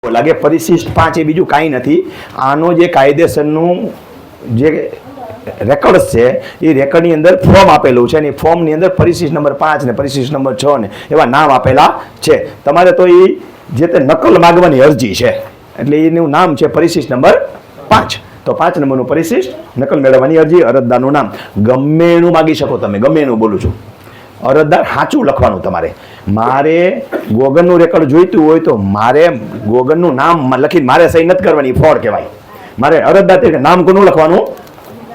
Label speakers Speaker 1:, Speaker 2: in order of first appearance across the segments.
Speaker 1: લાગે પરિશિષ્ટ 5 એ બીજું કાંઈ નથી. આનો જે કાયદેસરનું જે રેકોર્ડ છે એ રેકોર્ડની અંદર ફોર્મ આપેલું છે અને ફોર્મની અંદર પરિશિષ્ટ નંબર 5 ને પરિશિષ્ટ નંબર 6 ને એવા નામ આપેલા છે. તમારે તો એ જે તે નકલ માગવાની અરજી છે એટલે એનું નામ છે પરિશિષ્ટ નંબર 5. તો 5 નંબરનું પરિશિષ્ટ નકલ મેળવવાની અરજી, અરજદારનું નામ ગમે એનું માગી શકો તમે, ગમે એનું બોલું છું. અરજદાર સાચું લખવાનું તમારે. મારે ગોગનનું રેકોર્ડ જોઈતું હોય તો મારે ગોગનનું નામ લખીને મારે સહી નથી કરવાની, ફ્રોડ કહેવાય. મારે અરજદાર તરીકે નામ કોનું લખવાનું?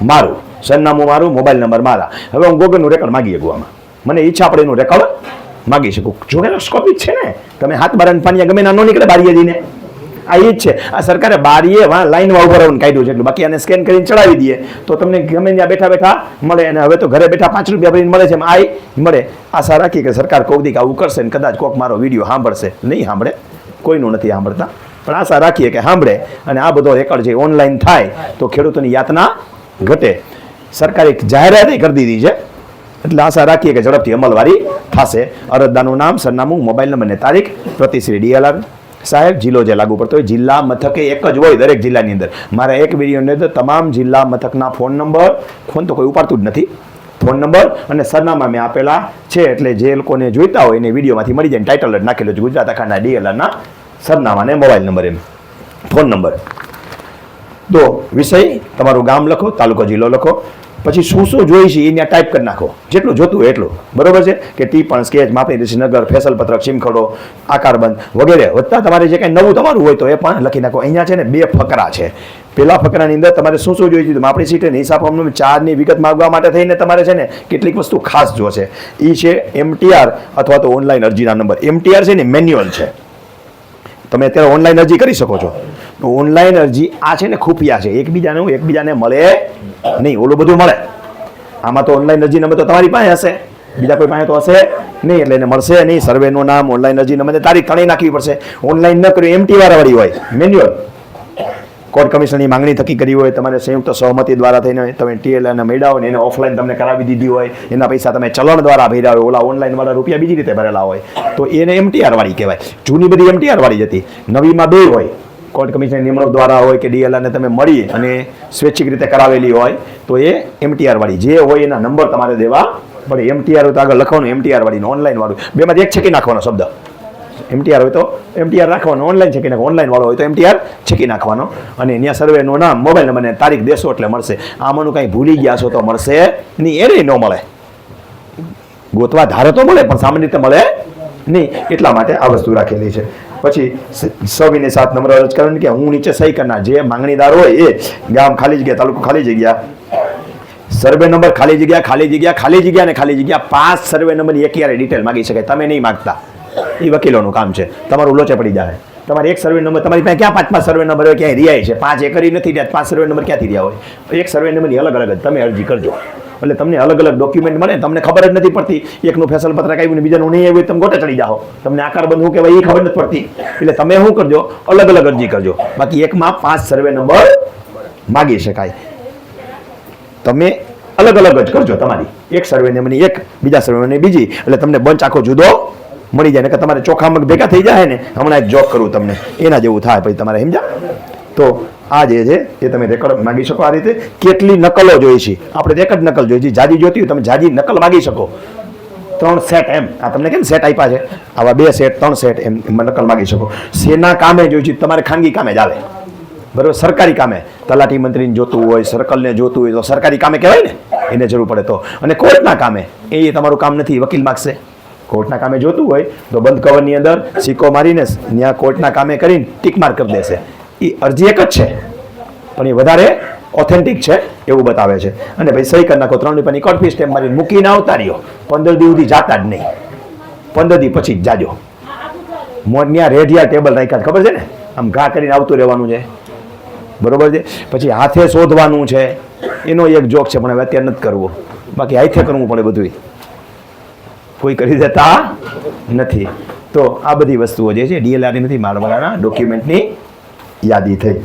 Speaker 1: મારું, સરનામું મારું, મોબાઈલ નંબર મારા. હવે હું ગોગનનું રેકોર્ડ માગી શકું. આમાં મને ઈચ્છા પડે એનું રેકોર્ડ માગી શકું. જો સ્કોપિક છે ને, તમે હાથ બારાને પાણી ગમે ના ન નીકળે બારીએ જઈને. આ એ જ છે. આ સરકારે બારીએ લાઈનમાં ઉભા રહેવાનું કાઢ્યું છે એટલું. બાકી આને સ્કેન કરીને ચડાવી દઈએ તો તમને ગમે ત્યાં બેઠા બેઠા મળે. અને હવે તો ઘરે બેઠા 5 રૂપિયા ભરીને મળે છે, આઈ મળે. આશા રાખી કે સરકાર કોક દીક આવું કરશે ને કદાચ કોક મારો વિડીયો સાંભળશે. નહીં સાંભળે, કોઈનું નથી સાંભળતા, પણ આશા રાખીએ કે સાંભળે અને આ બધો રેકોર્ડ જે ઓનલાઈન થાય તો ખેડૂતોની યાતના ઘટે. સરકારે જાહેરાત કરી દીધી છે એટલે આશા રાખીએ કે ઝડપથી અમલવારી થશે. અરજદારનું નામ, સરનામું, મોબાઈલ નંબર ને તારીખ, પ્રતિશ્રી DLR સાહેબ. જિલ્લો જે લાગુ પડતો હોય, જિલ્લા મથકે એક જ હોય દરેક જિલ્લાની અંદર. મારા એક વિડીયોની અંદર તમામ જિલ્લા મથકના ફોન નંબર, ફોન તો કોઈ ઉપાડતું જ નથી, ફોન નંબર અને સરનામા મેં આપેલા છે. એટલે જે લોકોને જોઈતા હોય એને વિડીયોમાંથી મળી જાય. ટાઇટલ જ નાખેલું છે ગુજરાત આખાના DLRના સરનામા ને મોબાઈલ નંબર, એમ ફોન નંબર. તો વિષય તમારું ગામ લખો, તાલુકો જિલ્લો લખો, પછી શું શું જોઈ છે એને ટાઈપ કરી નાખો, જેટલું જોતું હોય એટલું. બરોબર છે કે ટીપણ, સ્કેચ, માપણી રેસી, નગર, ફેસલ પત્રક, ચીમખડો, આકારબંધ વગેરે વધતા તમારે જે કંઈ નવું તમારું હોય તો એ પણ લખી નાખો. અહીંયા છે ને 2 ફકરા છે. પેલા ફકરાની અંદર તમારે શું શું જોઈતું? માપણી સીટ અને હિસાબ અમને 4ની વિગત માંગવા માટે થઈને તમારે છે ને કેટલીક વસ્તુ ખાસ જોશે. એ છે MTR અથવા તો ઓનલાઈન અરજીના નંબર. MTR છે ને મેન્યુઅલ છે, તમે અત્યારે ઓનલાઈન અરજી કરી શકો છો. ઓનલાઈન અરજી આ છે ને ખુફિયા છે, એકબીજાને મળે નહીં. ઓલું બધું મળે. આમાં તો ઓનલાઈન અરજી નંબર તો તમારી પાસે હશે, બીજા કોઈ પાસે તો હશે નહીં, એટલે એને મળશે નહીં. સર્વેનું નામ, ઓનલાઈન અરજી નંબર, તારીખ ત્રણેય નાખવી પડશે. ઓનલાઈન ન કર્યું MTR વાળી હોય, મેન્યુઅલ. કોર્ટ કમિશનની માંગણી થકી કરી હોય, તમારે સંયુક્ત સહમતિ દ્વારા થઈને તમે TLR મેળવ્યા હોય ને એને ઓફલાઈન તમને કરાવી દીધી હોય, એના પૈસા તમે ચલણ દ્વારા ભર્યા હોય, ઓલા ઓનલાઈન વાળા રૂપિયા બીજી રીતે ભરેલા હોય તો એને MTR વાળી કહેવાય. જૂની બધી MTR વાળી જ હતી. નવીમાં 2 હોય, કોર્ટ કમિશનની નિમણૂક દ્વારા હોય કે DLRને તમે મળી અને સ્વૈચ્છિક રીતે કરાવેલી હોય તો એ MTR વાળી જે હોય એના નંબર તમારે દેવા પડે. MTR હોય તો આગળ લખવાનું MTR વાળીને ઓનલાઈન વાળું, બેમાંથી એક છેકી નાખવાનો શબ્દ. MTR હોય તો MTR રાખવાનો, ઓનલાઈન છેકી નાખો. ઓનલાઈન વાળો હોય તો MTR છેકી નાખવાનો. અને ત્યાં સર્વેનું નામ, મોબાઈલ નંબર ને તારીખ દેશો એટલે મળશે. આમાંનું કાંઈ ભૂલી ગયા છો તો મળશે નહીં, એને ન મળે. ગોતવા ધારે તો મળે પણ સામાન્ય રીતે મળે નહીં. એટલા માટે આ વસ્તુ રાખેલી છે. પછી 6/7 નંબર અરજ કરવાની કે હું નીચે સહી કરનાર જે માંગણીદાર હોય એ ગામ ખાલી જગ્યા, તાલુકો ખાલી જગ્યા, સર્વે નંબર ખાલી જગ્યા, ખાલી જગ્યા, ખાલી જગ્યા ને ખાલી જગ્યા 5 સર્વે નંબરની એકયારે ડિટેલ માગી શકાય. તમે નહીં માગતા, એ વકીલોનું કામ છે. તમારું લોચે પડી જાય. તમારે એક સર્વે નંબર, તમારી પાસે ક્યાં 5 સર્વે નંબર હોય, ક્યાંય રિયાય છે? 5 એકરી નથી રહ્યા, 5 સર્વે નંબર ક્યાંથી રહ્યા હોય? એક સર્વે નંબરની અલગ અલગ તમે અરજી કરજો એટલે તમને અલગ અલગ ડોક્યુમેન્ટ મળે. તમને ખબર જ નથી પડતી, એકનું ફેસલ પત્રક આવ્યું ને બીજાનું નહીં આવ્યું, તમે ગોટે ચડી જાઓ. તમને આકાર બંધ શું કહેવાય એ ખબર નથી પડતી. એટલે તમે શું કરજો, અલગ અલગ અરજી કરજો. બાકી એકમાં 5 સર્વે નંબર માગી શકાય. તમે અલગ અલગ જ કરજો. તમારી એક સર્વે નંબરની એક, બીજા સર્વે નંબરની બીજી, એટલે તમને બંચ આખો જુદો મળી જાય. ને તમારે ચોખામાં ભેગા થઈ જાય ને, હમણાં એક જોક કરું તમને, એના જેવું થાય પછી તમારે સમજ્યા. તો આ જે છે એ તમે રેકોર્ડ માગી શકો. આ રીતે કેટલી નકલો જોઈએ છે આપણે? એક જ નકલ જોઈએ છે. જાજી જોતી હોય તમે જાજી નકલ માગી શકો. 3 સેટ એમ, આ તમને કેમ સેટ આપ્યા છે, આવા 2 સેટ 3 સેટ એમ નકલ માગી શકો. શેના કામે જોઈએ છે? તમારે ખાનગી કામે જ આવે, બરાબર. સરકારી કામે તલાટી મંત્રીને જોતું હોય, સર્કલને જોતું હોય તો સરકારી કામે કહેવાય ને, એને જરૂર પડે તો. અને કોર્ટના કામે એ તમારું કામ નથી, વકીલ માગશે. કોર્ટના કામે જોતું હોય તો બંધ કવરની અંદર સિક્કો મારીને ત્યાં કોર્ટના કામે કરીને ટીક માર્ક કરી દેશે. એ અરજી એક જ છે પણ એ વધારે ઓથેન્ટિક છે એવું બતાવે છે. અને ભાઈ સહી કરી નાખો. 3 રૂપિયાની કોર્ટ ફી સ્ટેમ્પ મારીને મૂકીને આવતા રહ્યો. 15 દી સુધી જાતા જ નહીં, 15 દી પછી જ જાજો. ત્યાં રેડિયા ટેબલ રાખ્યા ખબર છે ને, આમ ઘા કરીને આવતું રહેવાનું છે, બરોબર છે. પછી હાથે શોધવાનું છે, એનો એક જોક છે પણ હવે અત્યારે નથી કરવો. બાકી હાથે કરવું પડે બધું, કોઈ કરી દેતા નથી. તો આ બધી વસ્તુઓ જે છે DLR નથી મારવાના ડોક્યુમેન્ટની યાદી થઈ.